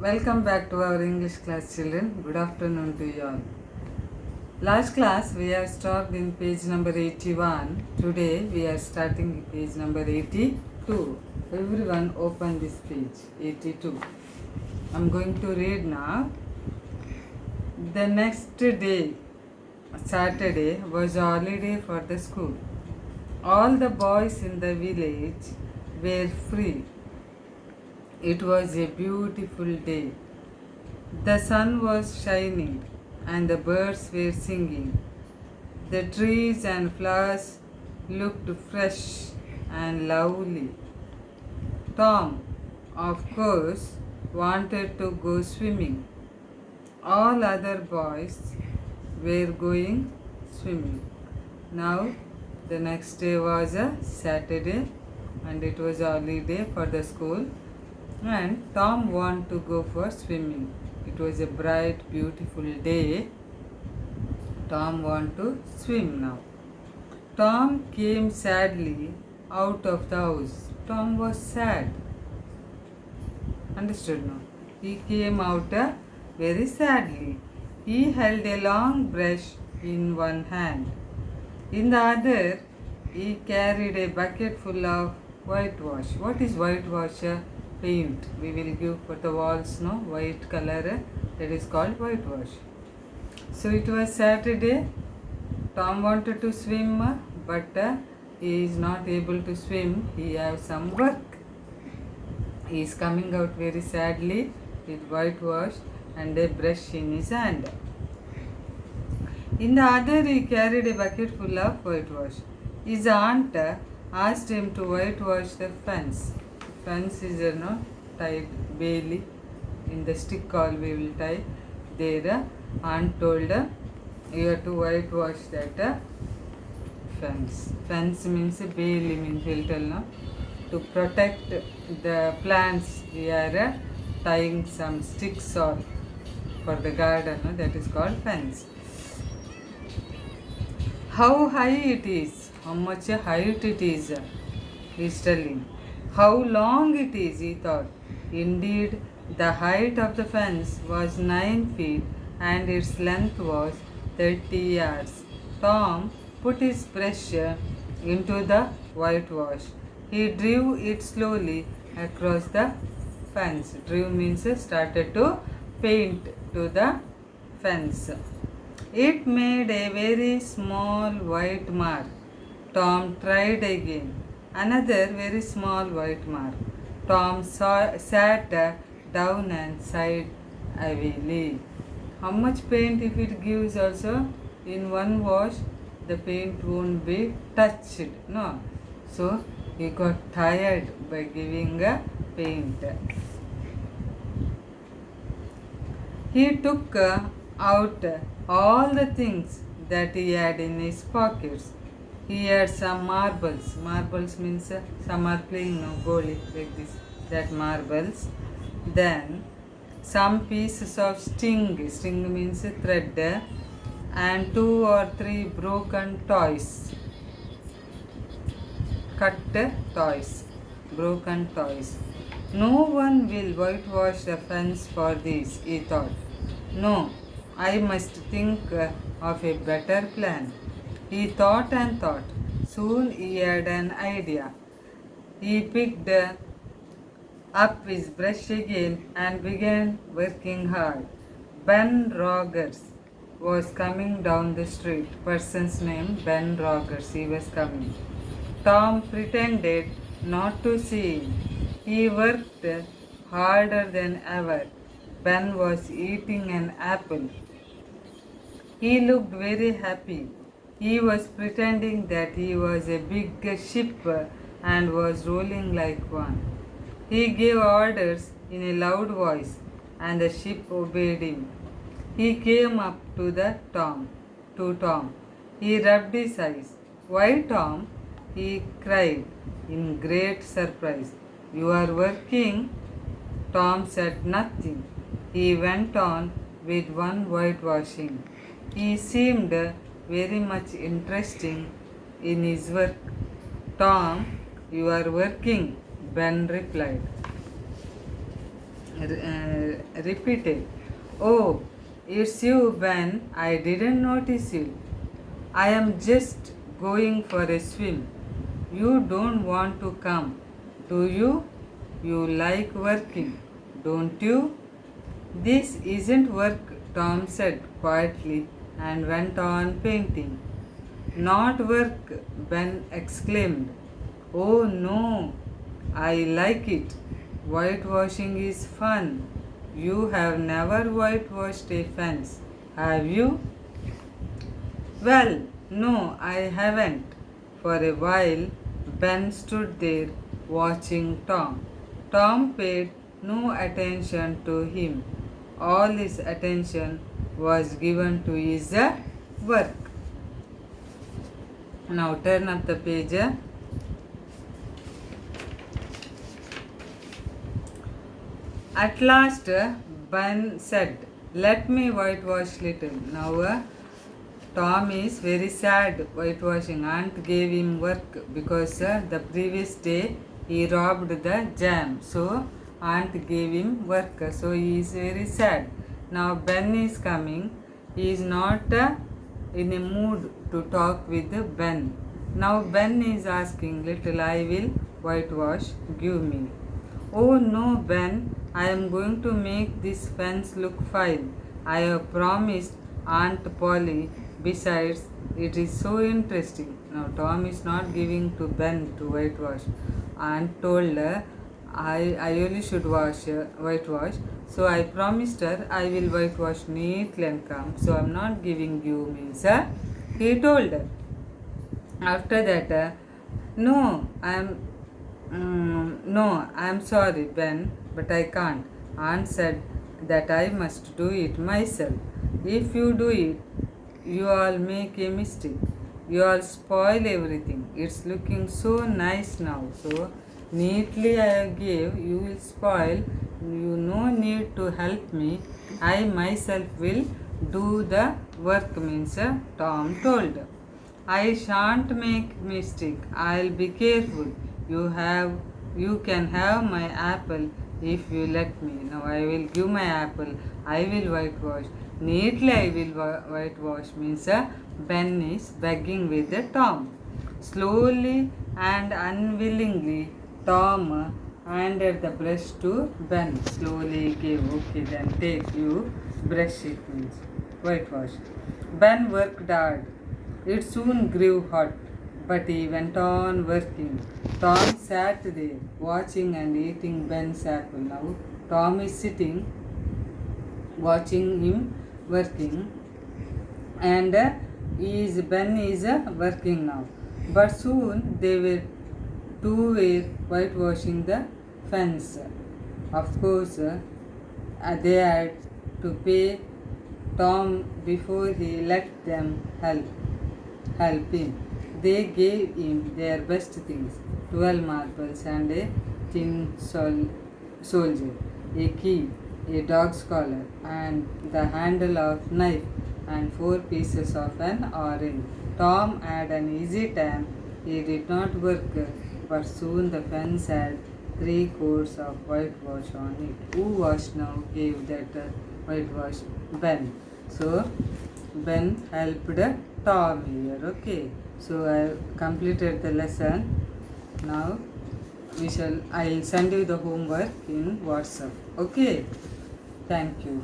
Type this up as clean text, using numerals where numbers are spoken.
Welcome back to our English class, children. Good afternoon to you all. Last class we have stopped in page number 81. Today we are starting page number 82. Everyone open this page 82. I'm going to read now. The next day, Saturday, was a holiday for the school. All the boys in the village were free. It was a beautiful day. The sun was shining and the birds were singing. The trees and flowers looked fresh and lovely. Tom, of course, wanted to go swimming. All other boys were going swimming. Now, the next day was a Saturday and it was a holiday for the school. And Tom wanted to go for swimming. It was a bright, beautiful day. Tom wanted to swim now. Tom came sadly out of the house. Tom was sad. Understood now? He came out very sadly. He held a long brush in one hand. In the other, he carried a bucket full of whitewash. What is whitewash? Paint. We will give for the walls, no? White color. That is called whitewash. So it was Saturday. Tom wanted to swim, but he is not able to swim. He has some work. He is coming out very sadly with whitewash and a brush in his hand. In the other, he carried a bucket full of whitewash. His aunt asked him to whitewash the fence. Fence is tied bailey in the stick all we will tie there. Aunt told you have to whitewash that fence. Fence means bailey means will tell no, to protect the plants. We are tying some sticks all for the garden, no? That is called fence. How high it is, how much height it is, he is telling. How long it is, he thought. Indeed, the height of the fence was 9 feet and its length was 30 yards. Tom put his brush into the whitewash. He drew it slowly across the fence. Drew means started to paint to the fence. It made a very small white mark. Tom tried again. Another very small white mark. Tom sat down and sighed heavily. How much paint if it gives also? In one wash, the paint won't be touched. No. So, he got tired by giving a paint. He took out all the things that he had in his pockets. He had some marbles. Marbles means some are playing no goalie like this. That marbles. Then some pieces of string. String means thread. And 2 or 3 broken toys. Cut toys. Broken toys. No one will whitewash the fence for this, he thought. No, I must think of a better plan. He thought and thought. Soon he had an idea. He picked up his brush again and began working hard. Ben Rogers was coming down the street. Person's name Ben Rogers. He was coming. Tom pretended not to see him. He worked harder than ever. Ben was eating an apple. He looked very happy. He was pretending that he was a big ship and was rolling like one. He gave orders in a loud voice and the ship obeyed him. He came up to Tom. He rubbed his eyes. Why, Tom? He cried in great surprise. You are working? Tom said nothing. He went on with one whitewashing. He seemed very much interesting in his work. Tom, you are working, Ben replied. repeated, "Oh, it's you, Ben. I didn't notice you. I am just going for a swim. You don't want to come, do you? You like working, don't you?" "This isn't work," Tom said quietly and went on painting. "Not work," Ben exclaimed. "Oh no, I like it. Whitewashing is fun. You have never whitewashed a fence, have you?" "Well, no, I haven't." For a while, Ben stood there watching Tom. Tom paid no attention to him. All his attention was given to his work. Now turn up the page. At last, Ben said, "Let me whitewash little." Now, Tom is very sad whitewashing. Aunt gave him work because the previous day he robbed the jam. So, Aunt gave him work. So, he is very sad. Now, Ben is coming. He is not in a mood to talk with Ben. Now, Ben is asking, "Little, I will whitewash. Give me." "Oh no, Ben, I am going to make this fence look fine. I have promised Aunt Polly. Besides, it is so interesting." Now, Tom is not giving to Ben to whitewash. Aunt told her, I only should whitewash. So I promised her I will whitewash neatly and calm. So I am not giving you means he told her. After that, no, I am sorry, Ben, but I can't. Aunt said that I must do it myself. If you do it, you all make a mistake. You all spoil everything. It's looking so nice now. So neatly I gave, you will spoil. You no need to help me. I myself will do the work, means Tom told. "I shan't make mistake. I'll be careful. You can have my apple if you let me." Now I will give my apple. I will whitewash. Neatly I will whitewash means Ben is begging with Tom. Slowly and unwillingly, Tom handed the brush to Ben. Slowly gave, "Okay, then take you brush it," means whitewash. Ben worked hard. It soon grew hot, but he went on working. Tom sat there, watching and eating Ben's apple. Now, Tom is sitting, watching him working, and Ben is working now. But soon were whitewashing the fence. Of course, they had to pay Tom before he let them help him. They gave him their best things, 12 marbles and a tin soldier, a key, a dog's collar, and the handle of knife, and 4 pieces of an orange. Tom had an easy time. He did not work, but soon the fence had 3 coats of whitewash on it. Who was now gave that whitewash? Ben. So Ben helped Tom here. Okay. So I completed the lesson. Now I'll send you the homework in WhatsApp. Okay. Thank you.